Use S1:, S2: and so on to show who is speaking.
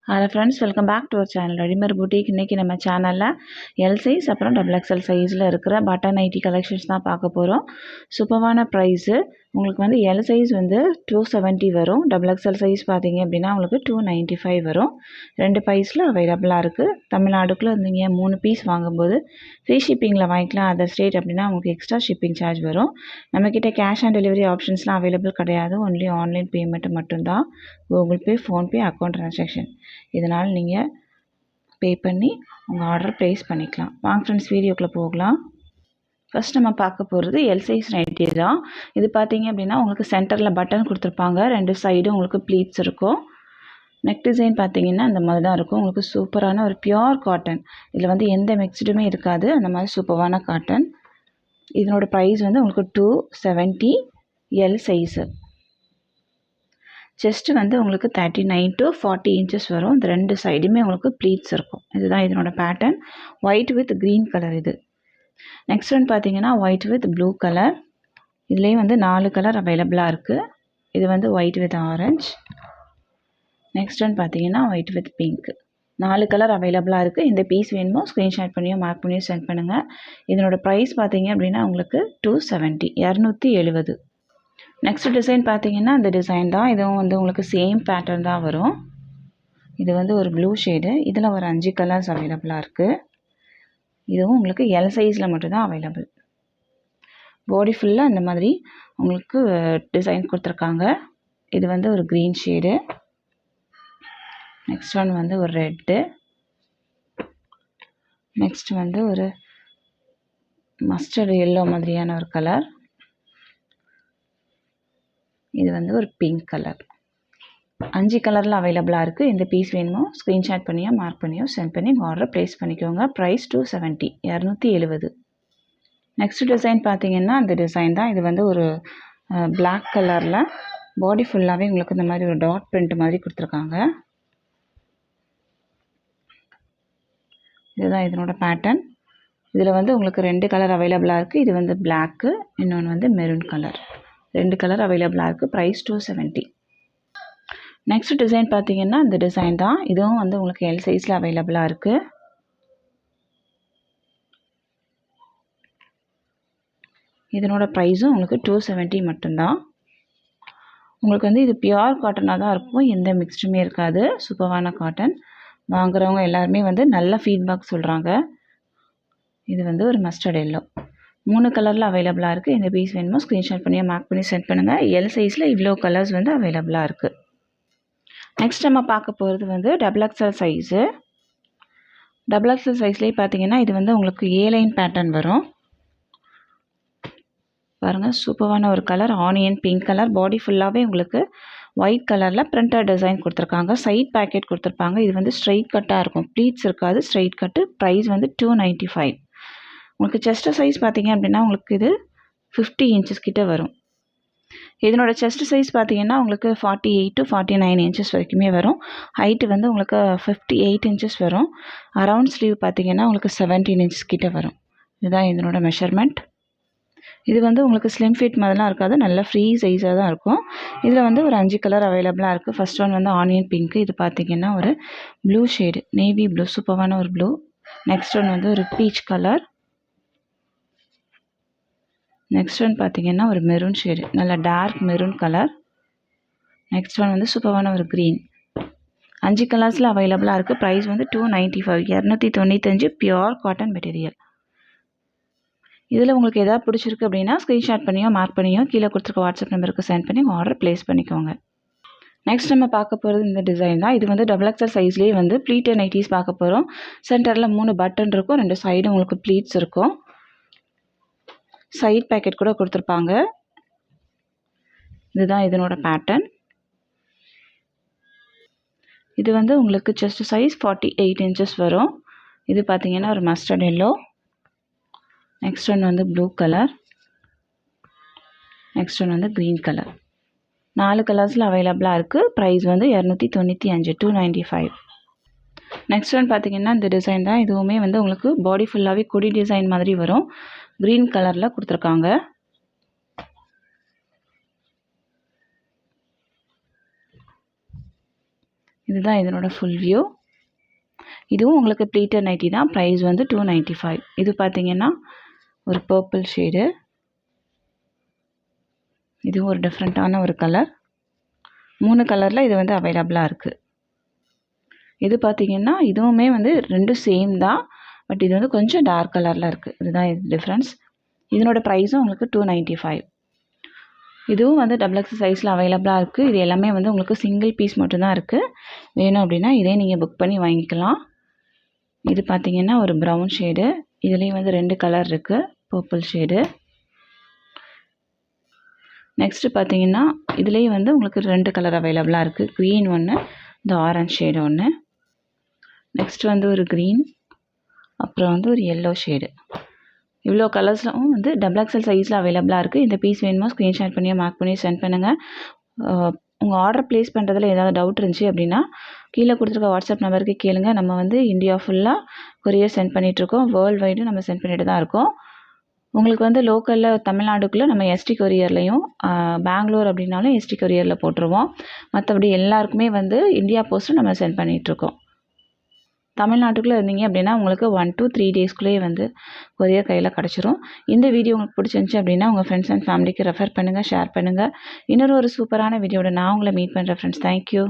S1: Hello friends, welcome back to our channel readymade boutique. இன்றைக்கி நம்ம சேனலில் எல் சைஸ் அப்புறம் XXL சைஸில் இருக்கிற பட்டன் நைட்டி கலெக்ஷன்ஸ் தான் பார்க்க போகிறோம். சூப்பரான ப்ரைஸு. உங்களுக்கு வந்து எல் சைஸ் வந்து 270 வரும். XXL சைஸ் பார்த்தீங்க அப்படின்னா உங்களுக்கு 295 வரும். ரெண்டு ப்ரைஸில் அவைலபிளாக இருக்குது. தமிழ்நாடுக்குள்ளே இருந்தீங்க 3 பீஸ் வாங்கும்போது ஃப்ரீ ஷிப்பிங்கில் வாங்கிக்கலாம். அதர் ஸ்டேட் அப்படின்னா உங்களுக்கு எக்ஸ்ட்ரா ஷிப்பிங் சார்ஜ் வரும். நம்மக்கிட்ட கேஷ் ஆன் டெலிவரி ஆப்ஷன்ஸ்லாம் அவைலபிள் கிடையாது. ஒன்லி ஆன்லைன் பேமெண்ட்டு மட்டும்தான். Google Pay, PhonePe, account transaction இதனால் நீங்கள் பே பண்ணி உங்கள் ஆர்டர் ப்ளேஸ் பண்ணிக்கலாம். வாங்க ஃப்ரெண்ட்ஸ், வீடியோக்குள்ளே போகலாம். ஃபஸ்ட் நம்ம பார்க்க போகிறது எல் சைஸ் நைட்டி தான். இது பார்த்தீங்க அப்படின்னா உங்களுக்கு சென்டரில் பட்டன் கொடுத்துருப்பாங்க. ரெண்டு சைடும் உங்களுக்கு ப்ளீட்ஸ் இருக்கும். நெக் டிசைன் பார்த்தீங்கன்னா இந்த மாதிரி தான் இருக்கும். உங்களுக்கு சூப்பரான ஒரு பியோர் காட்டன். இதில் வந்து எந்த மிக்ஸ்டுமே இருக்காது. அந்த மாதிரி சூப்பரான காட்டன். இதனோட ப்ரைஸ் வந்து உங்களுக்கு 270 எல் சைஸு. செஸ்ட்டு வந்து உங்களுக்கு 39 to 40 இன்ச்சஸ் வரும். இந்த ரெண்டு சைடுமே உங்களுக்கு ப்ளீட்ஸ் இருக்கும். இதுதான் இதனோட pattern. White with green colour இது. நெக்ஸ்ட் ஒன் பார்த்தீங்கன்னா ஒயிட் வித் ப்ளூ கலர். இதுலேயும் வந்து 4 கலர் அவைலபிளாக இருக்குது. இது வந்து white with orange. Next one பார்த்தீங்கன்னா ஒயிட் வித் பிங்க். 4 கலர் அவைலபிளாக இருக்குது. இந்த பீஸ் வேணுமோ ஸ்க்ரீன்ஷாட் பண்ணியோ மார்க் பண்ணியோ சென்ட் பண்ணுங்கள். இதனோட ப்ரைஸ் பார்த்தீங்க அப்படின்னா உங்களுக்கு 270 270. நெக்ஸ்ட் டிசைன் பார்த்தீங்கன்னா இந்த டிசைன் தான். இதுவும் வந்து உங்களுக்கு சேம் பேட்டர்ன் தான் வரும். இது வந்து ஒரு ப்ளூ ஷேடு. இதில் ஒரு 5 கலர்ஸ் அவைலபிளாக இருக்குது. இதுவும் உங்களுக்கு எல் சைஸில் மட்டும்தான் அவைலபிள். பாடி ஃபுல்லாக இந்த மாதிரி உங்களுக்கு டிசைன் கொடுத்துருக்காங்க. இது வந்து ஒரு க்ரீன் ஷேடு. நெக்ஸ்ட் ஒன் வந்து ஒரு ரெட்டு. நெக்ஸ்ட் வந்து ஒரு மஸ்டர்ட் எல்லோ மாதிரியான ஒரு கலர். இது வந்து ஒரு பிங்க் கலர். 5 கலரில் அவைலபிளாக இருக்குது. இந்த பீஸ் வேணுமோ ஸ்க்ரீன்ஷாட் பண்ணியோ மார்க் பண்ணியோ சென்ட் பண்ணி ஆர்டர் ப்ளேஸ் பண்ணிக்கோங்க. ப்ரைஸ் 270 270. நெக்ஸ்ட் டிசைன் பார்த்தீங்கன்னா இந்த டிசைன் தான். இது வந்து ஒரு பிளாக் கலரில் பாடி ஃபுல்லாகவே உங்களுக்கு இந்த மாதிரி ஒரு டாட் பிரிண்ட் மாதிரி கொடுத்துருக்காங்க. இதுதான் இதனோட பேட்டர்ன். இதில் வந்து உங்களுக்கு 2 கலர் அவைலபிளாக இருக்குது. இது வந்து பிளாக்கு, இன்னொன்று வந்து மெரூன் கலர். 2 கலர் அவைலபிளாக இருக்குது. ப்ரைஸ் 270. நெக்ஸ்ட் டிசைன் பார்த்தீங்கன்னா இந்த டிசைன் தான். இதுவும் வந்து உங்களுக்கு எல் சைஸில் அவைலபிளாக இருக்குது. இதனோட ப்ரைஸும் உங்களுக்கு 270 மட்டும்தான். உங்களுக்கு வந்து இது பியோர் காட்டனாக தான் இருக்கும். எந்த மிக்ஸ்டுமே இருக்காது. சூப்பரான காட்டன். வாங்குறவங்க எல்லாருமே வந்து நல்ல ஃபீட்பேக் சொல்கிறாங்க. இது வந்து ஒரு மஸ்டர்ட் எல்லோ. 3 கலரில் அவைலபிளாக இருக்குது. இந்த பீஸ் வேணுமோ ஸ்க்ரீன்ஷாட் பண்ணி மார்க் பண்ணி சென்ட் பண்ணுங்கள். எல் சைஸில் இவ்வளோ கலர்ஸ் வந்து அவைலபிளாக இருக்குது. நெக்ஸ்ட் நம்ம பார்க்க போகிறது வந்து XXL சைஸு. XXL சைஸ்லேயே பார்த்தீங்கன்னா இது வந்து உங்களுக்கு ஏலைன் பேட்டர்ன் வரும். பாருங்கள், சூப்பரான ஒரு கலர் ஆனியன் பிங்க் கலர். பாடி ஃபுல்லாகவே உங்களுக்கு ஒயிட் கலரில் பிரிண்டட் டிசைன் கொடுத்துருக்காங்க. சைட் பேக்கெட் கொடுத்துருப்பாங்க. இது வந்து ஸ்ட்ரைட் கட்டாக இருக்கும். ப்ளீட்ஸ் இருக்காது, ஸ்ட்ரைட் கட்டு. ப்ரைஸ் வந்து 295. உங்களுக்கு செஸ்ட் சைஸ் பார்த்தீங்க அப்படின்னா உங்களுக்கு இது 50 இன்ச்சஸ் கிட்ட வரும். இதனோட செஸ்ட் சைஸ் பார்த்தீங்கன்னா உங்களுக்கு 48 to 49 இன்ச்சஸ் வரைக்குமே வரும். ஹைட்டு வந்து உங்களுக்கு 58 இன்ச்சஸ் வரும். அரவுண்ட் ஸ்லீவ் பார்த்தீங்கன்னா உங்களுக்கு 17 இன்ச்சஸ் கிட்ட வரும். இதுதான் இதனோட மெஷர்மெண்ட். இது வந்து உங்களுக்கு ஸ்லிம் ஃபிட் மாதிரிலாம் இருக்காது. நல்ல ஃப்ரீ சைஸாக தான் இருக்கும். இதில் வந்து ஒரு 5 கலர் அவைலபிளாக இருக்குது. ஃபர்ஸ்ட் ஒன் வந்து ஆனியன் பிங்க்கு. இது பார்த்தீங்கன்னா ஒரு ப்ளூ ஷேடு, நேவி ப்ளூ, சூப்பரான ஒரு ப்ளூ. நெக்ஸ்ட் ஒன் வந்து ஒரு பீச் கலர். நெக்ஸ்ட் ஒன் பார்த்தீங்கன்னா ஒரு மெரூன் ஷேடு, நல்ல dark maroon colour. Next one வந்து சூப்பரான ஒரு க்ரீன். 5 கலர்ஸில் அவைலபிளாக இருக்குது. ப்ரைஸ் வந்து 295 295 பியோர் காட்டன் மெட்டீரியல். இதில் உங்களுக்கு எதாவது பிடிச்சிருக்கு அப்படின்னா ஸ்க்ரீன்ஷாட் பண்ணியோ மார்க் பண்ணியோ கீழே கொடுத்துருக்க வாட்ஸ்அப் நம்பருக்கு சென்ட் பண்ணி ஆர்டர் ப்ளேஸ் பண்ணிக்கோங்க. நெக்ஸ்ட் நம்ம பார்க்க போகிறது இந்த டிசைன் தான். இது வந்து XXL சைஸ்லேயே வந்து ப்ளீட்டட் நைட்டிஸ் பார்க்க போகிறோம். சென்டரில் 3 பட்டன் இருக்கும். 2 சைடும் உங்களுக்கு ப்ளீட்ஸ் இருக்கும். சைட் பேக்கெட் கூட கொடுத்துருப்பாங்க. இதுதான் இதனோட பேட்டர்ன். இது வந்து உங்களுக்கு செஸ்ட் சைஸ் 48 இன்ச்சஸ் வரும். இது பார்த்தீங்கன்னா ஒரு மஸ்டர்ட் எல்லோ. நெக்ஸ்ட் ஒன் வந்து ப்ளூ கலர். நெக்ஸ்ட் ஒன் வந்து க்ரீன் கலர். 4 கலர்ஸில் அவைலபிளாக இருக்குது. ப்ரைஸ் வந்து 295 295. நெக்ஸ்ட் ஒன் பார்த்தீங்கன்னா இந்த டிசைன் தான். இதுவுமே வந்து உங்களுக்கு பாடி ஃபுல்லாகவே கொடி டிசைன் மாதிரி வரும். க்ரீன் கலரில் கொடுத்துருக்காங்க. இதுதான் இதனோட ஃபுல் வியூ. இதுவும் உங்களுக்கு ப்ளீட்டட் நைட்டி தான். ப்ரைஸ் வந்து 295. இது பார்த்தீங்கன்னா ஒரு பர்பிள் ஷேடு. இதுவும் ஒரு டிஃப்ரெண்ட்டான ஒரு கலர். 3 கலரில் இது வந்து அவைலபிளாக இருக்குது. இது பார்த்தீங்கன்னா இதுவுமே வந்து ரெண்டும் சேம் தான். பட் இது வந்து கொஞ்சம் டார்க் கலரில் இருக்குது. இதுதான் இது டிஃப்ரென்ஸ். இதனோட ப்ரைஸும் உங்களுக்கு 295. இதுவும் வந்து XXL சைஸில் அவைலபிளாக இருக்குது. இது எல்லாமே வந்து உங்களுக்கு சிங்கிள் பீஸ் மட்டும்தான் இருக்குது. வேணும் அப்படின்னா இதே நீங்கள் புக் பண்ணி வாங்கிக்கலாம். இது பார்த்தீங்கன்னா ஒரு ப்ரௌன் ஷேடு. இதுலேயும் வந்து 2 கலர் இருக்குது. Purple shade. நெக்ஸ்ட்டு பார்த்தீங்கன்னா இதுலேயும் வந்து உங்களுக்கு 2 கலர் அவைலபிளாக இருக்குது. க்ரீன் ஒன்று, இந்த ஆரஞ்ச் ஷேடு ஒன்று. நெக்ஸ்ட் வந்து ஒரு க்ரீன், அப்புறம் வந்து ஒரு எல்லோ ஷேடு. இவ்வளோ கலர்ஸ்லும் வந்து XXL சைஸில் அவைலபிளாக இருக்குது. இந்த பீஸ் வேணுமோ ஸ்க்ரீன்ஷாட் பண்ணி மார்க் பண்ணி சென்ட் பண்ணுங்கள். உங்கள் ஆர்டர் ப்ளேஸ் பண்ணுறதுல ஏதாவது டவுட் இருந்துச்சு அப்படின்னா கீழே கொடுத்துருக்க வாட்ஸ்அப் நம்பருக்கு கேளுங்க. நம்ம வந்து இந்தியா ஃபுல்லாக கொரியர் சென்ட் பண்ணிகிட்ருக்கோம். வேர்ல்டு வைடும் நம்ம சென்ட் பண்ணிட்டு தான் இருக்கோம். உங்களுக்கு வந்து லோக்கலில் தமிழ்நாடுக்குள்ளே நம்ம எஸ்டி கொரியர்லையும், பெங்களூர் அப்படின்னாலும் எஸ்டி கொரியரில் போட்டுருவோம். மற்றபடி எல்லாருக்குமே வந்து இந்தியா போஸ்ட்டு நம்ம சென்ட் பண்ணிகிட்ருக்கோம். தமிழ்நாட்டுக்குள்ளே இருந்தீங்க அப்படின்னா உங்களுக்கு 1 to 3 டேஸ்க்குள்ளேயே வந்து கொரியர் கையில் கிடச்சிரும். இந்த வீடியோ உங்களுக்கு பிடிச்சிருந்துச்சி அப்படின்னா உங்கள் ஃப்ரெண்ட்ஸ் அண்ட் ஃபேமிலிக்கு ரெஃபர் பண்ணுங்கள், ஷேர் பண்ணுங்கள். இன்னொரு சூப்பரான வீடியோட நான் உங்களை மீட் பண்ணுறேன் ஃப்ரெண்ட்ஸ். தேங்க்யூ.